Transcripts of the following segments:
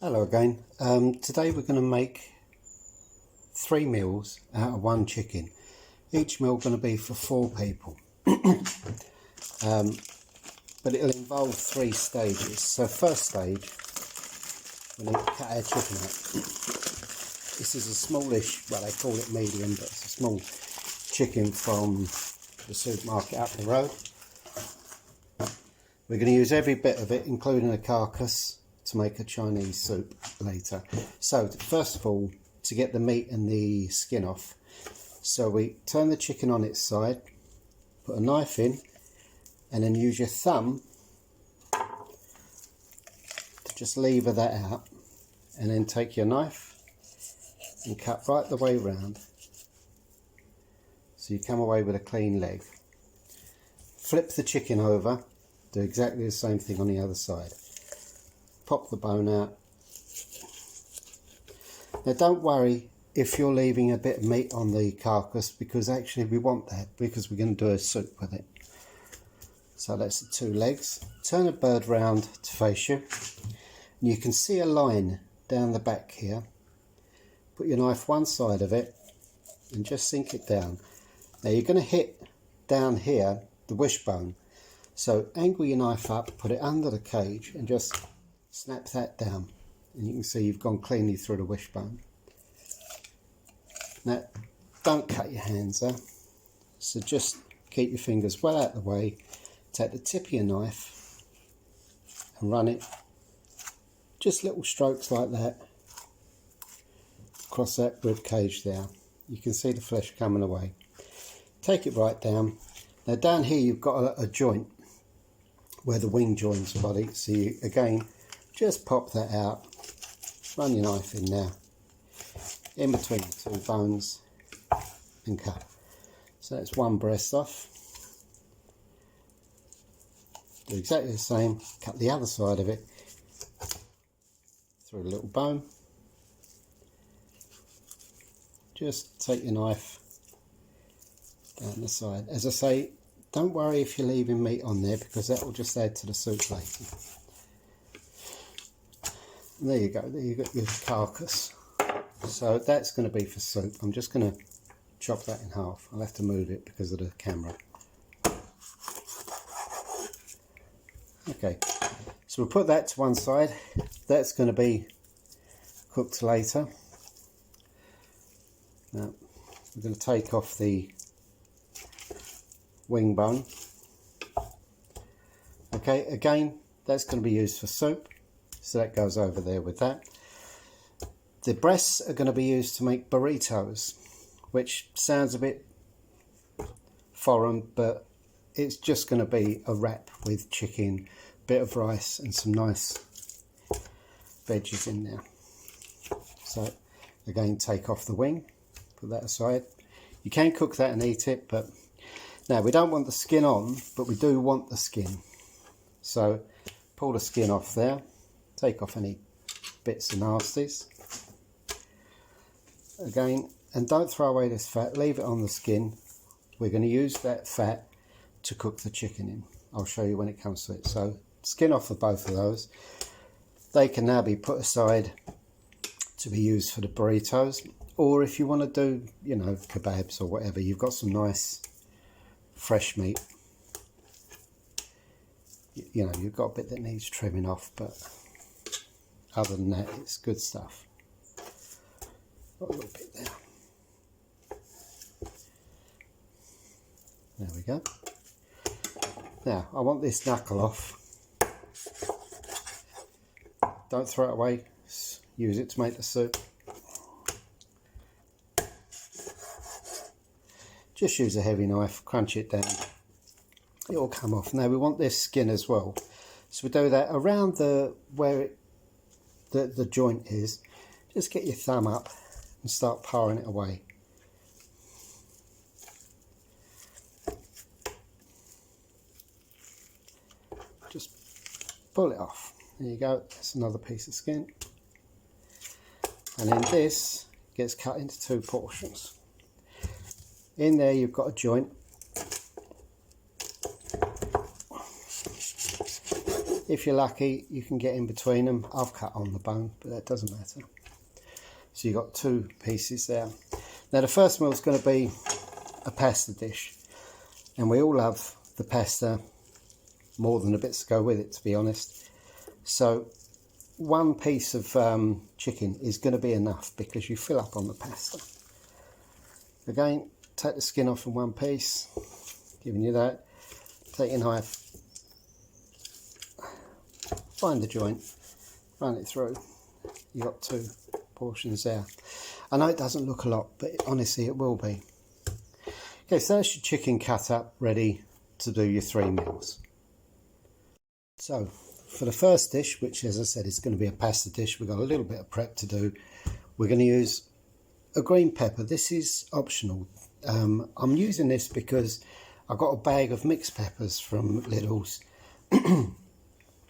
Hello again. Today we're going to make 3 meals out of 1 chicken. Each meal going to be for 4 people. But it'll involve 3 stages. So first stage, we need to cut our chicken up. This is a smallish, well they call it medium, but it's a small chicken from the supermarket up the road. We're going to use every bit of it, including the carcass, to make a Chinese soup later. So first of all, to get the meat and the skin off, so we turn the chicken on its side, put a knife in, and then use your thumb to just lever that out, and then take your knife and cut right the way round so you come away with a clean leg. Flip the chicken over, do exactly the same thing on the other side. Pop the bone out. Now don't worry if you're leaving a bit of meat on the carcass, because actually we want that because we're going to do a soup with it. So that's the 2 legs. Turn the bird round to face you, and you can see a line down the back here. Put your knife one side of it and just sink it down. Now you're going to hit down here the wishbone, so angle your knife up, put it under the cage and just snap that down, and you can see you've gone cleanly through the wishbone. Now don't cut your hands there, so just keep your fingers well out of the way. Take the tip of your knife and run it just little strokes like that across that rib cage there. You can see the flesh coming away. Take it right down. Now down here you've got a joint where the wing joins the body, so you again just pop that out, run your knife in there, in between the 2 bones, and cut. So that's 1 breast off. Do exactly the same, cut the other side of it through a little bone. Just take your knife down the side. As I say, don't worry if you're leaving meat on there, because that will just add to the soup later. And there you go, there you got your carcass. So that's going to be for soup. I'm just going to chop that in half. I'll have to move it because of the camera. Okay, so we'll put that to one side. That's going to be cooked later. Now we're going to take off the wing bone. Okay, again, that's going to be used for soup, so that goes over there with that. The breasts are going to be used to make burritos, which sounds a bit foreign, but it's just going to be a wrap with chicken, bit of rice and some nice veggies in there. So again, take off the wing, put that aside. You can cook that and eat it, but now we don't want the skin on, but we do want the skin. So pull the skin off there, take off any bits and nasties. Again, and don't throw away this fat, leave it on the skin. We're going to use that fat to cook the chicken in. I'll show you when it comes to it. So skin off of both of those. They can now be put aside to be used for the burritos, or if you want to do, you know, kebabs or whatever, you've got some nice fresh meat. You know, you've got a bit that needs trimming off, but other than that, it's good stuff. Got a little bit there. There we go. Now, I want this knuckle off. Don't throw it away. Use it to make the soup. Just use a heavy knife, crunch it down. It will come off. Now we want this skin as well. So we do that around where the joint is. Just get your thumb up and start paring it away. Just pull it off. There you go, that's another piece of skin. And then this gets cut into 2 portions. In there you've got a joint. If you're lucky, you can get in between them. I've cut on the bone, but that doesn't matter. So you've got 2 pieces there. Now the first meal is going to be a pasta dish, and we all love the pasta more than the bits to go with it, to be honest. So 1 piece of chicken is going to be enough because you fill up on the pasta. Again, take the skin off in 1 piece, giving you that. Take your knife, find the joint, run it through. You've got 2 portions there. I know it doesn't look a lot, but honestly it will be. Okay, so that's your chicken cut up, ready to do your 3 meals. So for the first dish, which as I said is going to be a pasta dish, we've got a little bit of prep to do. We're going to use a green pepper. This is optional. I'm using this because I got a bag of mixed peppers from Lidl's and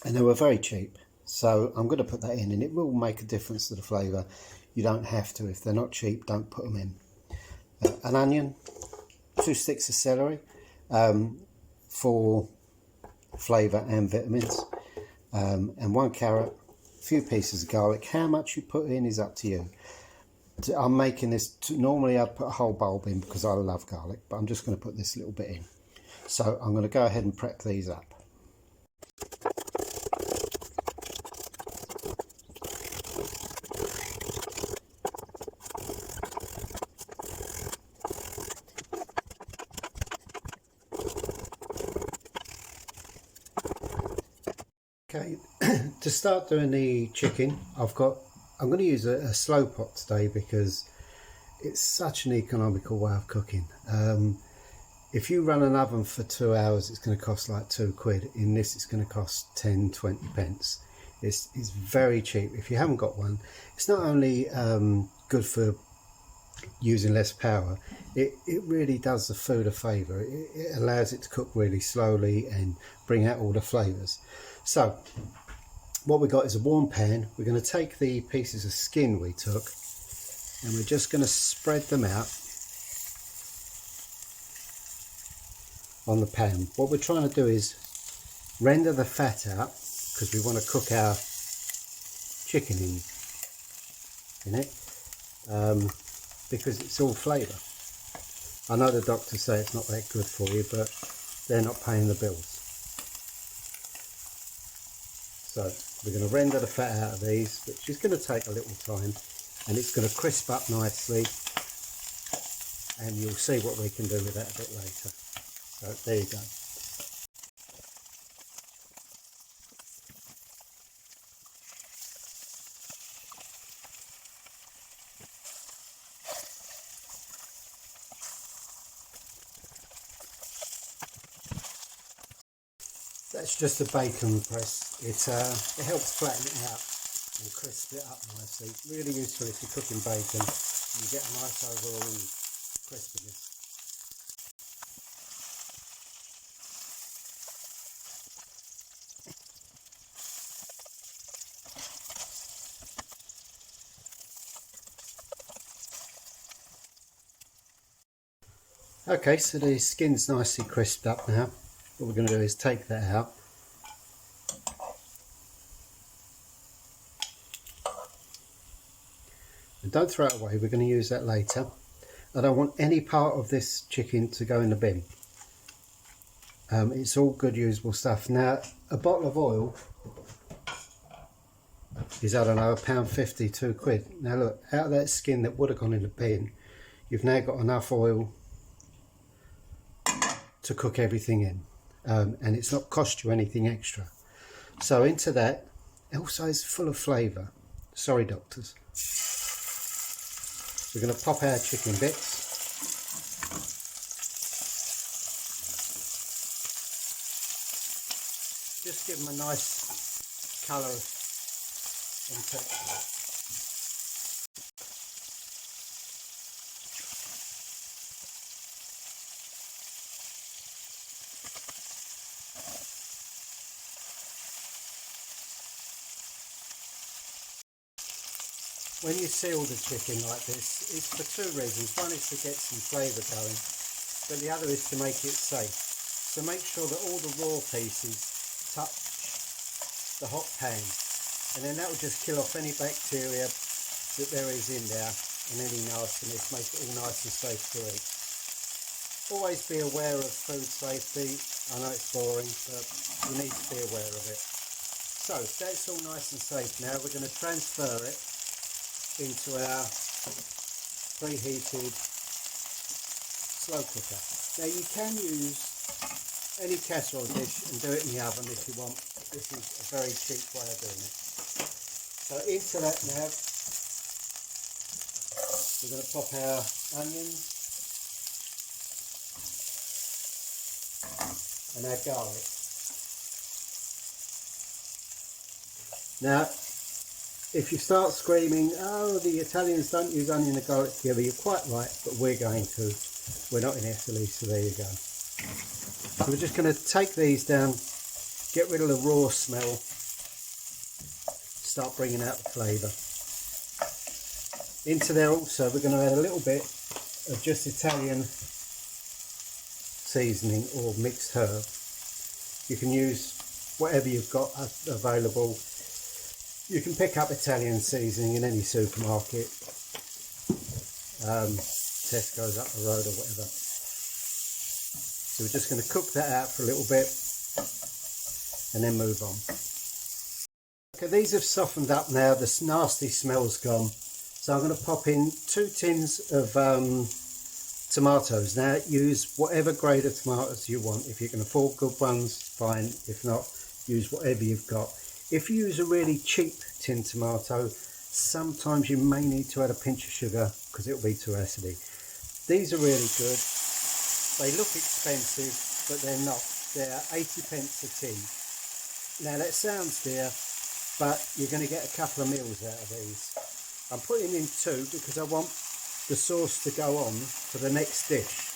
they were very cheap. So I'm going to put that in, and it will make a difference to the flavour. You don't have to. If they're not cheap, don't put them in. An onion, 2 sticks of celery for flavour and vitamins, and 1 carrot, a few pieces of garlic. How much you put in is up to you. I'm making this, normally I'd put a whole bulb in because I love garlic, but I'm just going to put this little bit in. So I'm going to go ahead and prep these up. Okay, to start doing the chicken, I'm going to use a slow pot today because it's such an economical way of cooking. If you run an oven for 2 hours, it's going to cost like £2. In this, it's going to cost 10-20 pence. It's very cheap. If you haven't got one, it's not only good for using less power, it really does the food a favour. It allows it to cook really slowly and bring out all the flavours. So what we got is a warm pan. We're going to take the pieces of skin we took and we're just going to spread them out on the pan. What we're trying to do is render the fat out because we want to cook our chicken in it because it's all flavour. I know the doctors say it's not that good for you, but they're not paying the bills. So we're going to render the fat out of these, which is going to take a little time, and it's going to crisp up nicely, and you'll see what we can do with that a bit later. So there you go. That's just a bacon press. It helps flatten it out and crisp it up nicely. Really useful if you're cooking bacon. You get a nice overall crispiness. Okay, so the skin's nicely crisped up now. What we're going to do is take that out. And don't throw it away, we're going to use that later. I don't want any part of this chicken to go in the bin. It's all good usable stuff. Now, a bottle of oil is, I don't know, £1.50, £2. Now look, out of that skin that would have gone in the bin, you've now got enough oil to cook everything in. And it's not cost you anything extra. So into that, also is full of flavour. Sorry doctors. So we're going to pop our chicken bits. Just give them a nice colour and texture. When you seal the chicken like this, it's for 2 reasons. One is to get some flavour going, but the other is to make it safe. So make sure that all the raw pieces touch the hot pan, and then that will just kill off any bacteria that there is in there and any nastiness, make it all nice and safe to eat. Always be aware of food safety. I know it's boring, but you need to be aware of it. So that's all nice and safe now. We're going to transfer it into our preheated slow cooker. Now you can use any casserole dish and do it in the oven if you want. This is a very cheap way of doing it. So into that now, we're going to pop our onions and our garlic. Now, if you start screaming, oh, the Italians don't use onion and garlic together, you're quite right, but we're going to. We're not in Italy, so there you go. So we're just going to take these down, get rid of the raw smell, start bringing out the flavour. Into there also, we're going to add a little bit of just Italian seasoning or mixed herb. You can use whatever you've got available. You can pick up Italian seasoning in any supermarket, Tesco's up the road or whatever. So we're just going to cook that out for a little bit and then move on. Okay, these have softened up now, this nasty smell's gone. So I'm going to pop in 2 tins of tomatoes. Now use whatever grade of tomatoes you want. If you can afford good ones, fine. If not, use whatever you've got. If you use a really cheap tin tomato, sometimes you may need to add a pinch of sugar because it'll be too acidy. These are really good. They look expensive, but they're not. They're 80 pence a tin. Now that sounds dear, but you're going to get a couple of meals out of these. I'm putting in 2 because I want the sauce to go on for the next dish.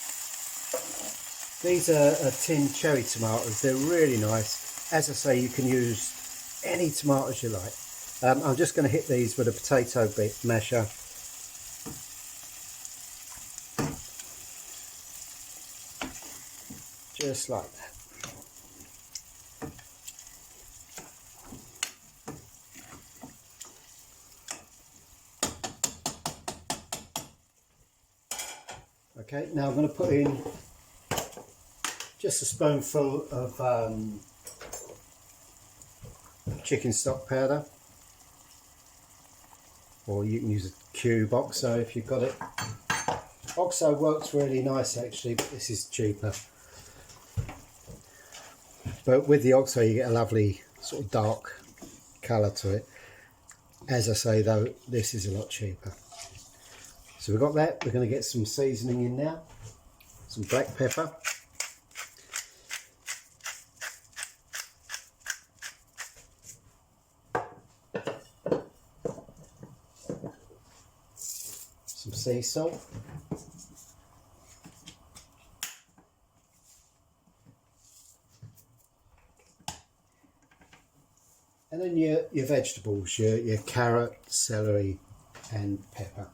These are tin cherry tomatoes. They're really nice. As I say, you can use any tomatoes you like. I'm just going to hit these with a potato masher. Just like that. Okay, now I'm going to put in just a spoonful of chicken stock powder, or you can use a cube OXO if you've got it. OXO works really nice actually, but this is cheaper. But with the OXO you get a lovely sort of dark colour to it. As I say though, this is a lot cheaper. So we've got that. We're going to get some seasoning in now, some black pepper, some sea salt, and then your vegetables, your carrot, celery and pepper.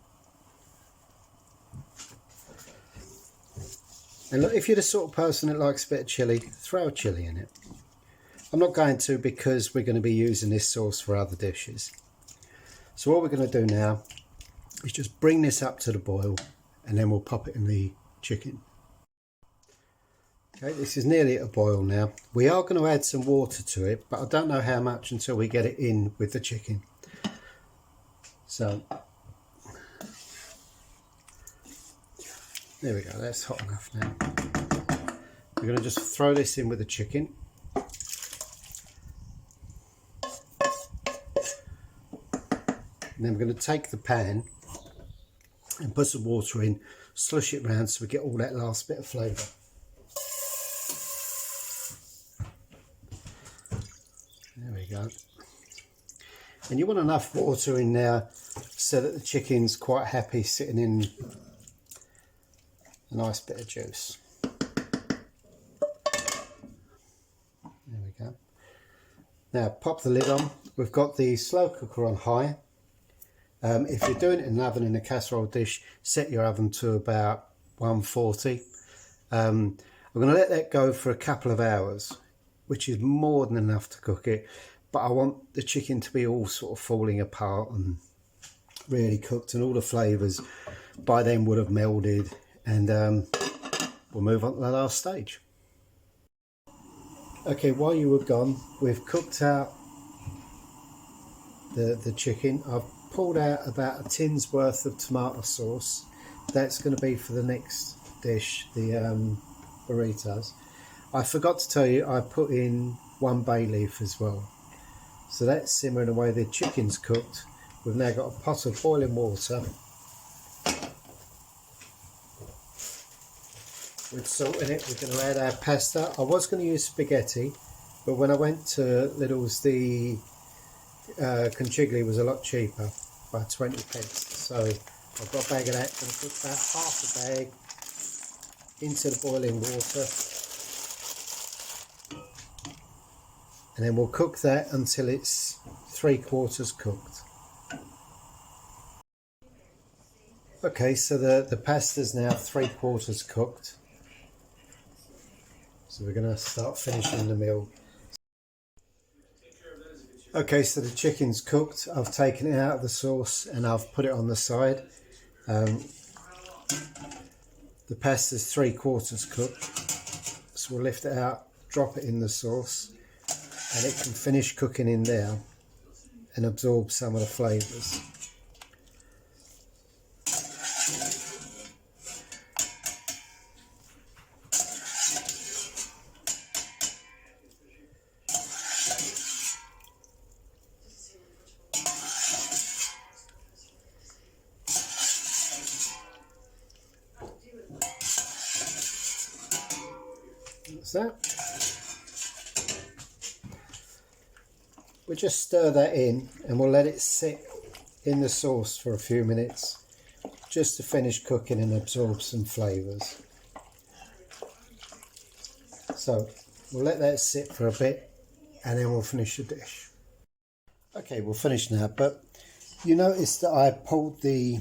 And look, if you're the sort of person that likes a bit of chilli, throw a chilli in it. I'm not going to because we're going to be using this sauce for other dishes. So what we're going to do now is just bring this up to the boil and then we'll pop it in the chicken. Okay, this is nearly at a boil now. We are going to add some water to it, but I don't know how much until we get it in with the chicken. So there we go, that's hot enough now. We're going to just throw this in with the chicken. And then we're going to take the pan and put some water in, slush it round so we get all that last bit of flavour. There we go. And you want enough water in there so that the chicken's quite happy sitting in a nice bit of juice. There we go. Now pop the lid on. We've got the slow cooker on high. If you're doing it in an oven in a casserole dish, set your oven to about 140. I'm going to let that go for a couple of hours, which is more than enough to cook it. but I want the chicken to be all sort of falling apart and really cooked, and all the flavours by then would have melded. And we'll move on to the last stage. Okay, while you were gone, we've cooked out the chicken. I've pulled out about a tin's worth of tomato sauce. That's going to be for the next dish, the burritos. I forgot to tell you, I put in 1 bay leaf as well. So that's simmering away. The chicken's cooked. We've now got a pot of boiling water with salt in it. We're going to add our pasta. I was going to use spaghetti, but when I went to Lidl's, the conchiglie was a lot cheaper by 20 pence. So I've got a bag of that. I'm going to put about half a bag into the boiling water, and then we'll cook that until it's 3/4 cooked. Okay, so the pasta's now 3/4 cooked. So we're going to start finishing the meal. Okay, so the chicken's cooked. I've taken it out of the sauce and I've put it on the side. The pasta's 3/4 cooked. So we'll lift it out, drop it in the sauce, and it can finish cooking in there and absorb some of the flavours. That's that. We'll just stir that in and we'll let it sit in the sauce for a few minutes just to finish cooking and absorb some flavours. So we'll let that sit for a bit and then we'll finish the dish. Okay, we'll finish now, but you notice that I pulled the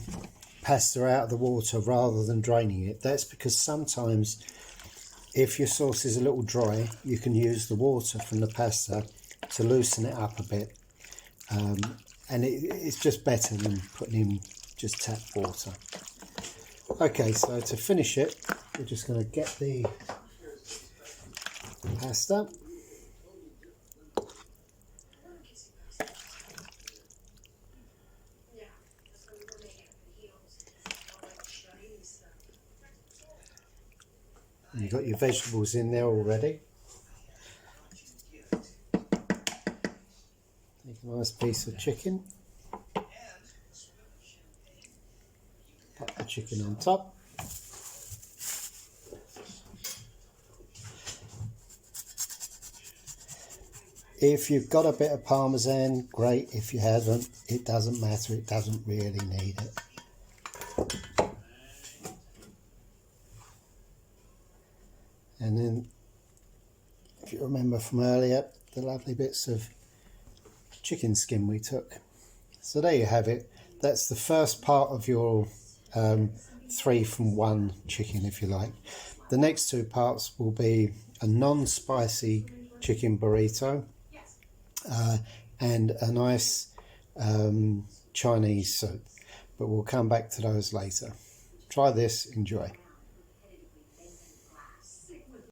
pasta out of the water rather than draining it. That's because sometimes if your sauce is a little dry, you can use the water from the pasta to loosen it up a bit, and it's just better than putting in just tap water. Okay, so to finish it, we're just going to get the pasta. And you've got your vegetables in there already. Take a nice piece of chicken. Put the chicken on top. If you've got a bit of parmesan, great. If you haven't, it doesn't matter. It doesn't really need it. And then, if you remember from earlier, the lovely bits of chicken skin we took. So there you have it. That's the first part of your 3-from-1 chicken, if you like. The next 2 parts will be a non-spicy chicken burrito and a nice Chinese soup. But we'll come back to those later. Try this, enjoy.